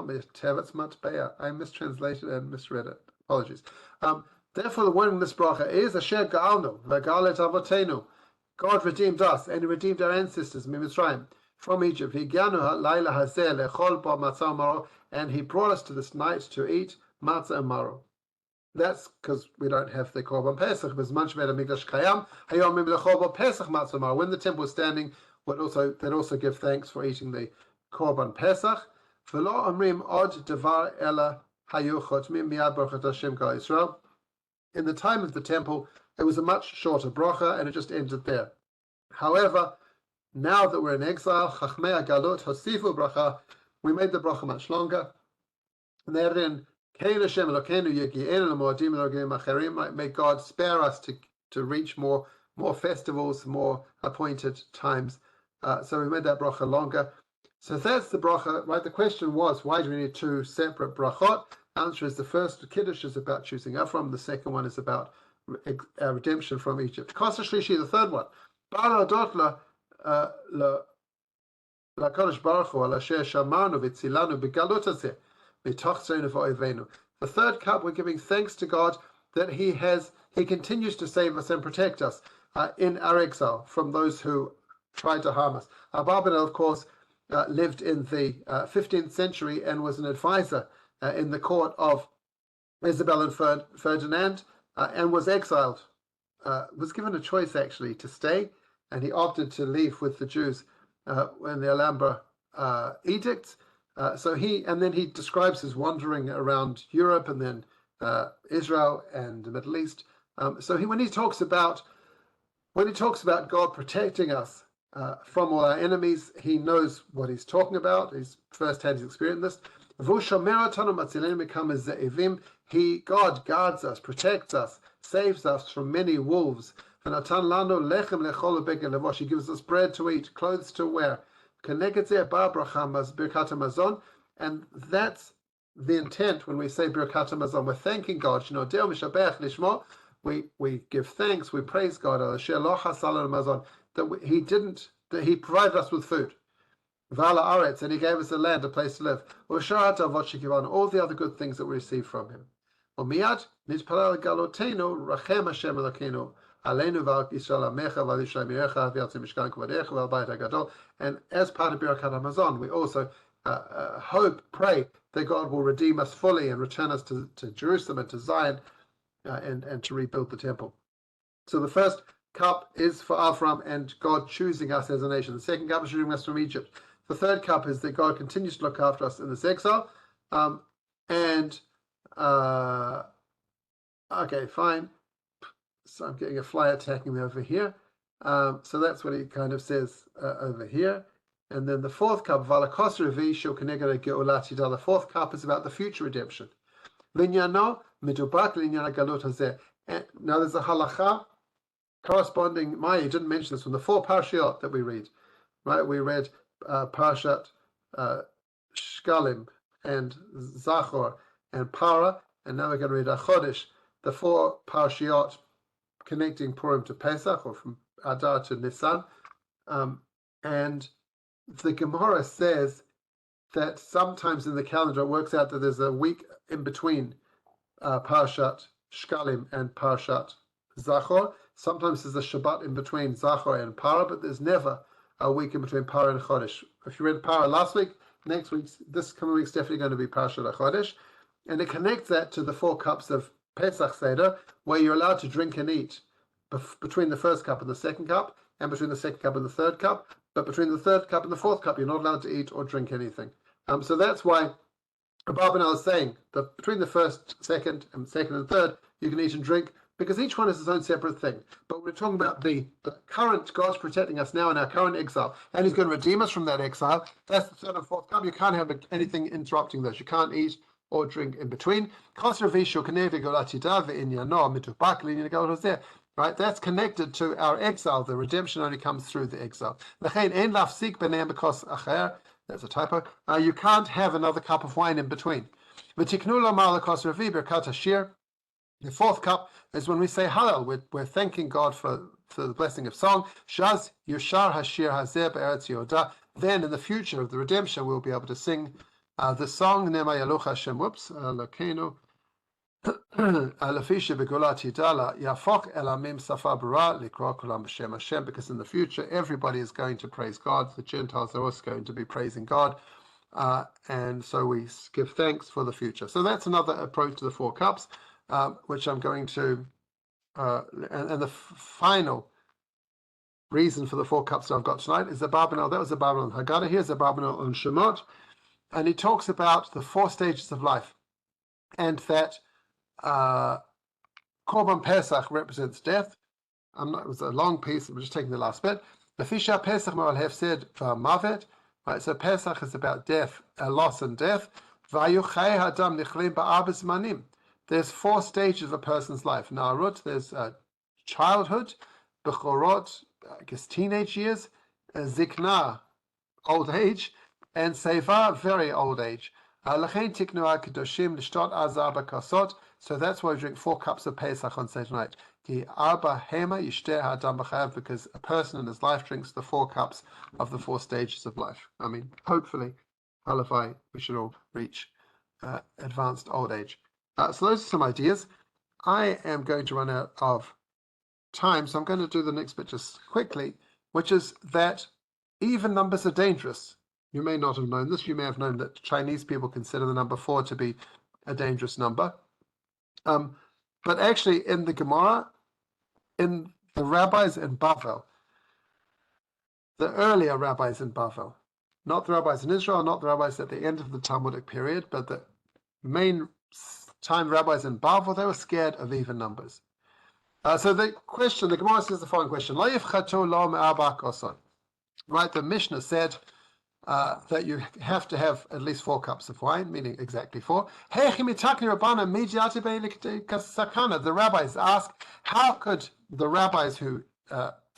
Miteva, it's Matbea. I mistranslated and misread it. Apologies. Therefore, the word in this bracha is Asher Ga'alnu v'Galet Avotenu. God redeemed us, and He redeemed our ancestors, Mitzrayim, from Egypt. And He brought us to this night to eat matzah and maror. That's because we don't have the Korban Pesach. When the temple was standing, they'd also give thanks for eating the Korban Pesach. In the time of the temple, it was a much shorter bracha, and it just ended there. However, now that we're in exile, Chachmei Galut Hosifu bracha, we made the bracha much longer. And therein, may God spare us to reach more festivals, more appointed times. So we made that bracha longer. So that's the bracha, right? The question was, why do we need 2 separate brachot? Answer is the first Kiddush is about choosing Avram. The second one is about redemption from Egypt. Kasa Shlishi, the third one. The third cup, we're giving thanks to God that He continues to save us and protect us in our exile from those who tried to harm us. Abarbanel, of course, lived in the 15th century and was an advisor in the court of Isabel and Ferdinand, and was exiled. Was given a choice actually to stay, and he opted to leave with the Jews in the Alhambra edicts. Then he describes his wandering around Europe and then Israel and the Middle East. When he talks about God protecting us from all our enemies. He knows what he's talking about. He's first-hand experienced this. God guards us, protects us, saves us from many wolves. He gives us bread to eat, clothes to wear. And that's the intent when we say Birkat HaMazon. We're thanking God. We give thanks, we praise God that He provided us with food. And He gave us a land, a place to live. All the other good things that we receive from Him. And as part of Birkat HaMazon, we also pray that God will redeem us fully and return us to Jerusalem and to Zion, and to rebuild the temple. So the first cup is for Avram and God choosing us as a nation. The second cup is choosing us from Egypt. The third cup is that God continues to look after us in this exile. Okay, fine. So I'm getting a fly attacking me over here. So that's what he kind of says over here. And then the fourth cup, the fourth cup is about the future redemption. And now there's a halacha corresponding. Maya didn't mention this from the 4 parashiot that we read, right? We read Parashat Shkalim and Zachor and Para, and now we're going to read Chodesh, the 4 parashiot connecting Purim to Pesach, or from Adar to Nisan. And the Gemara says that sometimes in the calendar it works out that there's a week in between Parashat Shkalim and Parashat Zachor. Sometimes there's a Shabbat in between Zachor and Para, but there's never a week in between Para and Chodesh. If you read Para last week, this coming week's definitely going to be Parashat Chodesh. And it connects that to the 4 cups of Pesach Seder, where you're allowed to drink and eat between the first cup and the second cup, and between the second cup and the third cup. But between the third cup and the fourth cup, you're not allowed to eat or drink anything. So that's why Abarbanel is saying that between the first, second, and third, you can eat and drink, because each one is its own separate thing. But we're talking about the current, God's protecting us now in our current exile, and He's going to redeem us from that exile. That's the third and fourth cup. You can't have anything interrupting those. You can't eat or drink in between. Right, that's connected to our exile. The redemption only comes through the exile. That's a typo. You can't have another cup of wine in between. The fourth cup is when we say Hallel. We're thanking God for the blessing of song. Shaz Yushar Hashir Hazeh Be'eretz Yehuda. Then in the future of the redemption, we'll be able to sing the song Nema Yaluch Hashem. Lakenu. Because in the future everybody is going to praise God. The Gentiles are also going to be praising God, and so we give thanks for the future. So that's another approach to the 4 cups, which I'm going to and the final reason for the 4 cups that I've got tonight is the Abarbanel. That was the Abarbanel on Haggadah. Here's the Abarbanel on Shemot, and he talks about the 4 stages of life, and that Korban Pesach represents death. It was a long piece. I'm just taking the last bit. Lefisha Pesach Mo'al Hefsed V'Mavet. Right, so Pesach is about death, loss and death. Vayuchai Hadam Nichlim Ba'arba Zmanim. There's 4 stages of a person's life. Na'arut, there's childhood. Bechorot, I guess teenage years. Zikna, old age. And Seva, very old age. L'chein tiknu ha'kedoshim l'shtot az 4 kasot. So that's why we drink 4 cups of Pesach on Saturday night. Ki arba hema yishteh ha'adam b'chayav, because a person in his life drinks the 4 cups of the 4 stages of life. I mean, hopefully, Halavai, we should all reach advanced old age. So those are some ideas. I am going to run out of time, so I'm going to do the next bit just quickly, which is that even numbers are dangerous. You may not have known this. You may have known that Chinese people consider the number 4 to be a dangerous number. But actually, in the Gemara, in the rabbis in Bavel, the earlier rabbis in Bavel, not the rabbis in Israel, not the rabbis at the end of the Talmudic period, but the main time rabbis in Bavel, they were scared of even numbers. So the Gemara says the following question: right? The Mishnah said that you have to have at least 4 cups of wine, meaning exactly 4. The rabbis ask, how could the rabbis who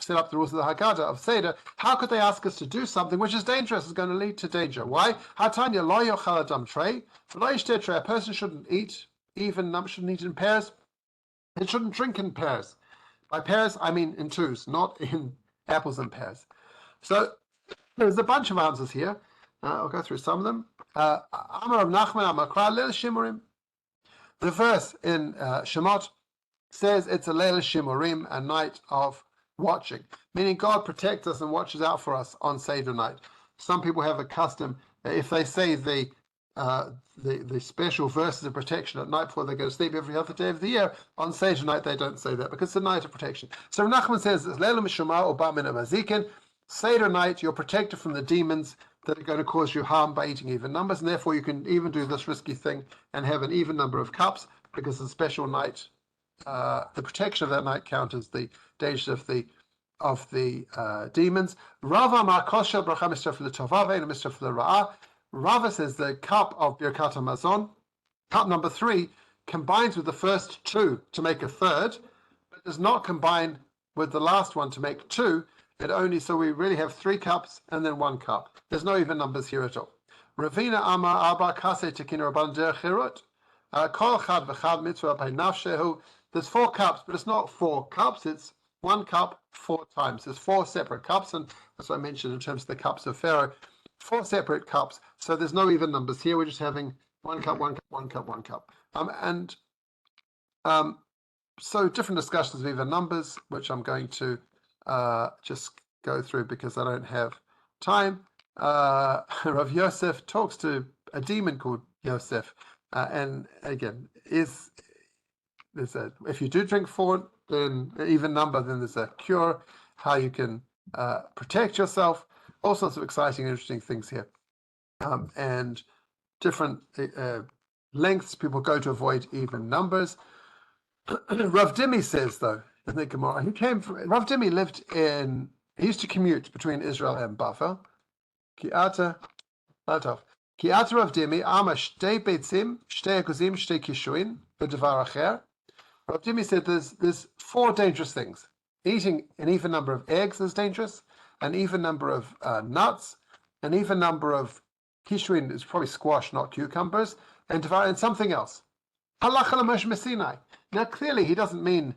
set up the rules of the Haggadah of Seder, how could they ask us to do something which is dangerous, is going to lead to danger? Why? A person shouldn't eat shouldn't eat in pairs. It shouldn't drink in pairs. By pairs, I mean in twos, not in apples and pears. So there's a bunch of answers here. I'll go through some of them. Amar Rav Nachman Amar Kra Leil Shimurim. The verse in Shemot says it's a Leil Shimurim, a night of watching, meaning God protects us and watches out for us on Seder night. Some people have a custom, if they say the special verses of protection at night before they go to sleep every other day of the year, on Seder night they don't say that because it's a night of protection. So Rav Nachman says, Leil Mishumah or Ba Min Mazikin. Seder night, you're protected from the demons that are going to cause you harm by eating even numbers, and therefore you can even do this risky thing and have an even number of cups because the special night, the protection of that night counters the danger of the demons. Rava Amar Kosher Bracha Mitzvah for the Tovave and Mitzvah for the Ra'ah. Rava says the cup of Birkat HaMazon, cup number 3, combines with the first 2 to make a third, but does not combine with the last one to make 2. So we really have 3 cups and then 1 cup. There's no even numbers here at all. Ravina Amar Arba Kase Tekin Rabban Der Chirut. Kol Chad V'Chad Mitzvah By Nafshehu. There's 4 cups, but it's not 4 cups. It's 1 cup 4 times. There's 4 separate cups, and that's what I mentioned in terms of the cups of Pharaoh. 4 separate cups. So there's no even numbers here. We're just having 1 cup, 1 cup, 1 cup, 1 cup. So different discussions of even numbers, which I'm going to just go through because I don't have time. Rav Yosef talks to a demon called Yosef, and again, if you do drink 4, then even number, then there's a cure, how you can protect yourself, all sorts of exciting, interesting things here, and different lengths people go to avoid even numbers. Rav Dimi says, though, in the Gemara, Rav Dimi he used to commute between Israel and Bavel. Ki'ata Rav Dimi, Ama Shtei Beitzim, Shtei Aguzim, Shtei Kishuin, B'Devar Acher. Rav Dimi said there's 4 dangerous things. Eating an even number of eggs is dangerous, an even number of nuts, an even number of Kishuin is probably squash, not cucumbers, and something else. Halacha l'Moshe Messinai. Now, clearly, he doesn't mean,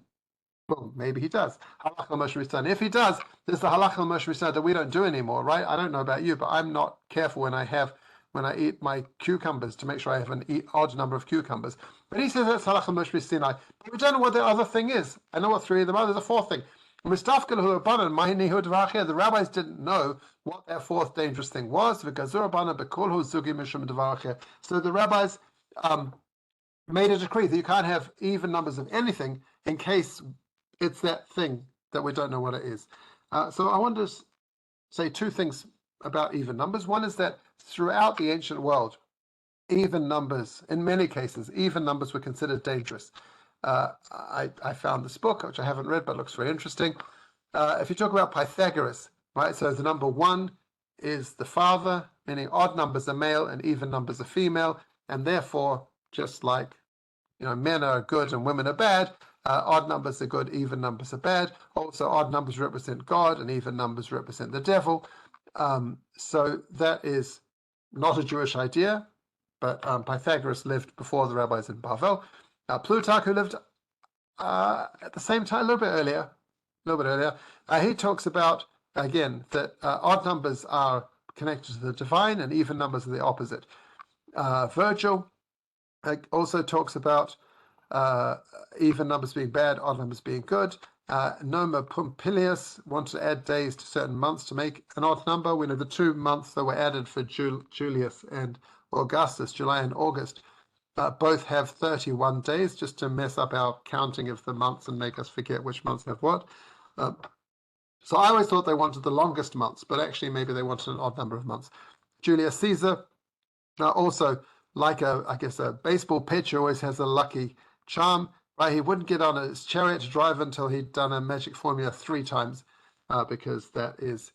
well, maybe he does. Halacha l'Moshe Messinai. If he does, there's the Halacha l'Moshe Messinai that we don't do anymore, right? I don't know about you, but I'm not careful when I eat my cucumbers to make sure I have an odd number of cucumbers. But he says that's Halacha l'Moshe Messinai. But we don't know what the other thing is. I know what 3 of them are. There's a 4th thing. The rabbis didn't know what that 4th dangerous thing was. So the rabbis made a decree that you can't have even numbers of anything in case it's that thing that we don't know what it is. So I want to say 2 things about even numbers. One is that throughout the ancient world, even numbers, in many cases, even numbers were considered dangerous. I found this book, which I haven't read, but looks very interesting. If you talk about Pythagoras, right, so the number 1 is the father, meaning odd numbers are male and even numbers are female, and therefore, just like men are good and women are bad, odd numbers are good, even numbers are bad. Also, odd numbers represent God and even numbers represent the devil. So that is not a Jewish idea, but Pythagoras lived before the rabbis in Bavel. Plutarch, who lived at the same time, a little bit earlier, he talks about, again, that odd numbers are connected to the divine and even numbers are the opposite. Virgil also talks about even numbers being bad, odd numbers being good. Noma Pompilius wanted to add days to certain months to make an odd number. We know the 2 months that were added for Julius and Augustus, July and August, both have 31 days, just to mess up our counting of the months and make us forget which months have what. So I always thought they wanted the longest months, but actually maybe they wanted an odd number of months. Julius Caesar, also like a baseball pitcher always has a lucky charm, right? He wouldn't get on his chariot to drive until he'd done a magic formula 3 times, because that is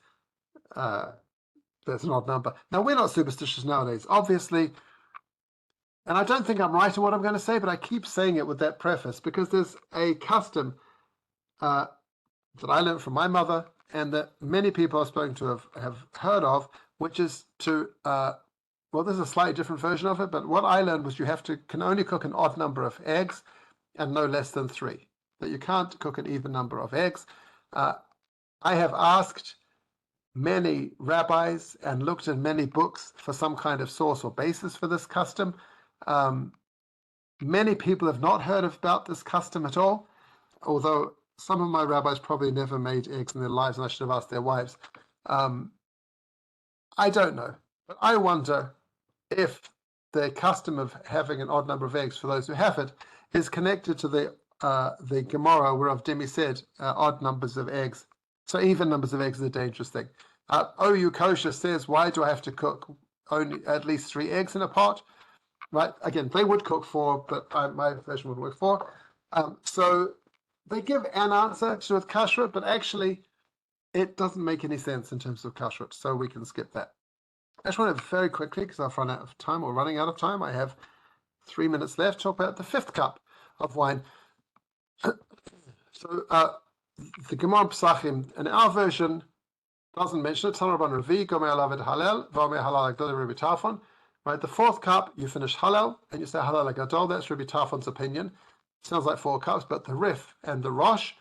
there's an odd number. Now, we're not superstitious nowadays, obviously, and I don't think I'm right in what I'm going to say, but I keep saying it with that preface because there's a custom that I learned from my mother and that many people I've spoken to have heard of, which is to, well, there's a slightly different version of it, but what I learned was you can only cook an odd number of eggs and no less than 3, that you can't cook an even number of eggs. I have asked many rabbis and looked in many books for some kind of source or basis for this custom. Many people have not heard about this custom at all, although some of my rabbis probably never made eggs in their lives, and I should have asked their wives. I don't know, but I wonder if the custom of having an odd number of eggs for those who have it is connected to the Gemara whereof Demi said odd numbers of eggs. So even numbers of eggs is a dangerous thing. OU Kosher says, why do I have to cook only at least 3 eggs in a pot? Right? Again, they would cook 4, but my version would work 4. So they give an answer to with kashrut, but actually it doesn't make any sense in terms of kashrut, so we can skip that. I just want to very quickly, because I've run out of time or running out of time, I have 3 minutes left, talk about the 5th cup of wine. So the Gemara Pesachim, in our version, doesn't mention it. Right, the 4th cup, you finish Hallel, and you say Hallel Gadol. That's Rabbi Tarfon's opinion. Sounds like 4 cups, but the Rif and the Rosh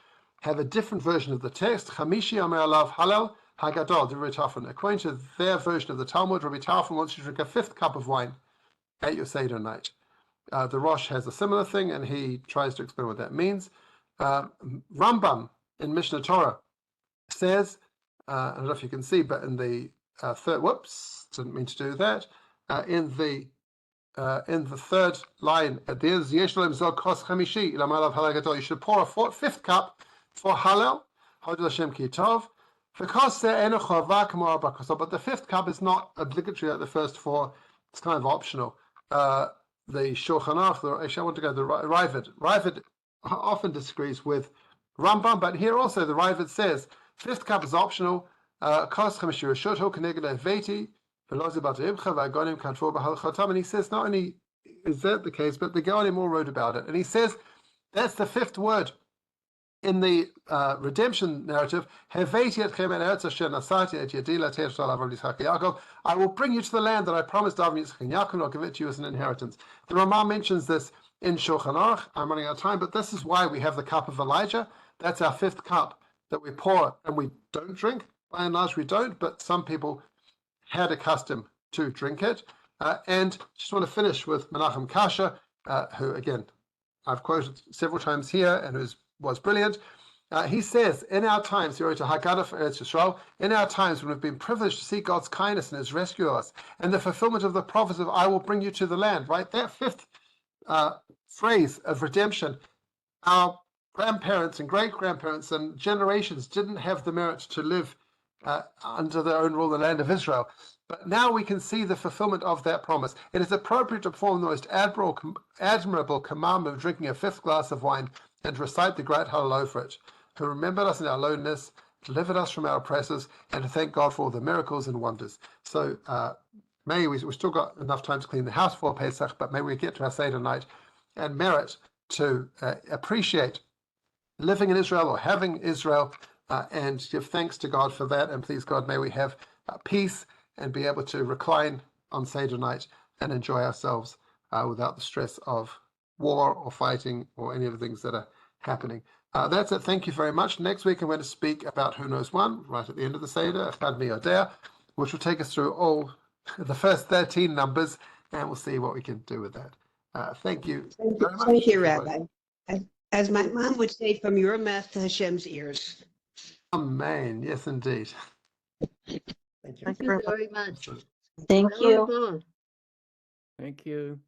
have a different version of the text. Chamishi Omer Alav Hallel Hagadol, Rabbi Tarfon. According to their version of the Talmud, Rabbi Tarfon wants you to drink a 5th cup of wine at your Seder night. The Rosh has a similar thing, and he tries to explain what that means. Rambam in Mishnah Torah says, I don't know if you can see, but in the third, whoops, didn't mean to do that. In the 3rd line at the end, you should pour a 5th cup for Hallel, but the 5th cup is not obligatory like the first 4. It's kind of optional. The Shulchan Aruch, actually I want to go to the Ravid. Ravid often disagrees with Rambam, but here also the Ravid says 5th cup is optional. And he says not only is that the case, but the Gaonim all wrote about it. And he says that's the 5th word in the redemption narrative. I will bring you to the land that I promised Avraham, Yitzchak, and Yaakov, and I'll give it to you as an inheritance. The Ramah mentions this in Shulchan Aruch. I'm running out of time, but this is why we have the cup of Elijah. That's our 5th cup that we pour and we don't drink. By and large, we don't, but some people had a custom to drink it. And just want to finish with Menachem Kasher, who, again, I've quoted several times here and was brilliant. He says, in our times, he wrote a Haggadah for Eretz Yisrael, in our times when we've been privileged to see God's kindness and his rescue of us, and the fulfillment of the prophets of I will bring you to the land, right? That 5th phrase of redemption, our grandparents and great-grandparents and generations didn't have the merit to live under their own rule in the land of Israel. But now we can see the fulfillment of that promise. It is appropriate to perform the most admirable commandment of drinking a 5th glass of wine and to recite the great Hallel for it, to remember us in our loneliness, delivered us from our oppressors, and to thank God for all the miracles and wonders. So may we've still got enough time to clean the house for Pesach, but may we get to our Seder night and merit to appreciate living in Israel or having Israel, and give thanks to God for that. And please God, may we have peace and be able to recline on Seder night and enjoy ourselves without the stress of war or fighting or any of the things that are happening. That's it. Thank you very much. Next week I'm going to speak about Who Knows One, right at the end of the Seder, Echad Mi Yodea, which will take us through all the first 13 numbers, and we'll see what we can do with that. Thank you very much. Thank you, Rabbi. As my mom would say, from your mouth to Hashem's ears. Amen. Yes, indeed. Thank you. Thank you very much. Thank you. Thank you.